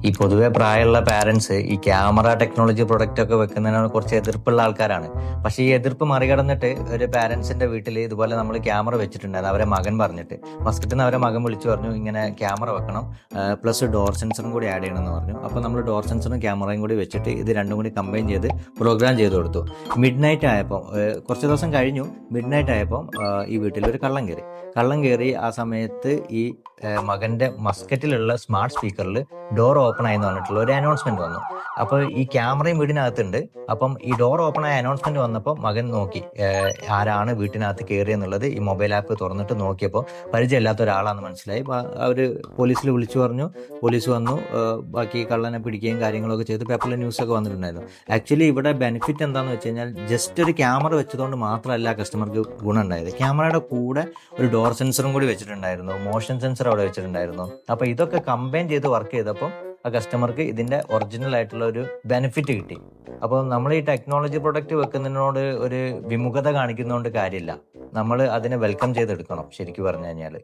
ഈ പൊതുവെ പ്രായമുള്ള പാരന്റ്സ് ഈ ക്യാമറ ടെക്നോളജി പ്രൊഡക്റ്റ് ഒക്കെ വെക്കുന്നതിനോട് കുറച്ച് എതിർപ്പുള്ള ആൾക്കാരാണ്. പക്ഷേ ഈ എതിർപ്പ് മറികടന്നിട്ട് ഒരു പാരന്റ്സിന്റെ വീട്ടിൽ ഇതുപോലെ നമ്മൾ ക്യാമറ വെച്ചിട്ടുണ്ടായിരുന്നു. അവരെ മകൻ പറഞ്ഞിട്ട് ഫസ്റ്റിൽ നിന്ന് അവരെ മകൻ വിളിച്ചു പറഞ്ഞു ഇങ്ങനെ ക്യാമറ വെക്കണം, പ്ലസ് ഡോർ സെൻസറും കൂടി ആഡ് ചെയ്യണം എന്ന് പറഞ്ഞു. അപ്പോൾ നമ്മൾ ഡോർ സെൻസറും ക്യാമറയും കൂടി വെച്ചിട്ട് ഇത് രണ്ടും കൂടി കമ്പൈൻ ചെയ്ത് പ്രോഗ്രാം ചെയ്ത് കൊടുത്തു. മിഡ് നൈറ്റ് ആയപ്പോൾ കുറച്ച് ദിവസം കഴിഞ്ഞു. മിഡ് നൈറ്റ് ആയപ്പോൾ ഈ വീട്ടിൽ ഒരു കള്ളം കയറി. ആ സമയത്ത് ഈ മകന്റെ മസ്കറ്റിലുള്ള സ്മാർട്ട് സ്പീക്കറിൽ ഡോർ ഓപ്പൺ ആയി എന്ന് പറഞ്ഞിട്ടുള്ള ഒരു അനൗൺസ്മെന്റ് വന്നു. അപ്പോൾ ഈ ക്യാമറയും വീടിനകത്തുണ്ട്. അപ്പം ഈ ഡോർ ഓപ്പൺ ആയ അനൗൺസ്മെന്റ് വന്നപ്പോൾ മകൻ നോക്കി ആരാണ് വീട്ടിനകത്ത് കയറിയെന്നുള്ളത്. ഈ മൊബൈൽ ആപ്പ് തുറന്നിട്ട് നോക്കിയപ്പോൾ പരിചയമില്ലാത്ത ഒരാളാണെന്ന് മനസ്സിലായി. അവർ പോലീസിൽ വിളിച്ചു പറഞ്ഞു. പോലീസ് വന്നു, ബാക്കി കള്ളനെ പിടിക്കുകയും കാര്യങ്ങളൊക്കെ ചെയ്ത് പേപ്പറിൽ ന്യൂസൊക്കെ വന്നിട്ടുണ്ടായിരുന്നു. ആക്ച്വലി ഇവിടെ ബെനിഫിറ്റ് എന്താണെന്ന് വെച്ച് കഴിഞ്ഞാൽ ജസ്റ്റ് ഒരു ക്യാമറ വെച്ചതുകൊണ്ട് മാത്രമല്ല കസ്റ്റമർക്ക് ഗുണം ഉണ്ടായത്. ക്യാമറയുടെ കൂടെ ഒരു ഡോർ സെൻസറും കൂടി വെച്ചിട്ടുണ്ടായിരുന്നു, മോഷൻ സെൻസർ അവിടെ വെച്ചിട്ടുണ്ടായിരുന്നു. അപ്പോൾ ഇതൊക്കെ കമ്പൈൻ ചെയ്ത് വർക്ക് ചെയ്തപ്പോൾ ആ കസ്റ്റമർക്ക് ഇതിന്റെ ഒറിജിനൽ ആയിട്ടുള്ള ഒരു ബെനിഫിറ്റ് കിട്ടി. അപ്പോൾ നമ്മൾ ഈ ടെക്നോളജി പ്രൊഡക്റ്റ് വെക്കുന്നതിനോട് ഒരു വിമുഖത കാണിക്കുന്നതുകൊണ്ട് കാര്യമില്ല. നമ്മൾ അതിനെ വെൽക്കം ചെയ്തെടുക്കണം ശരിക്കും പറഞ്ഞു കഴിഞ്ഞാൽ.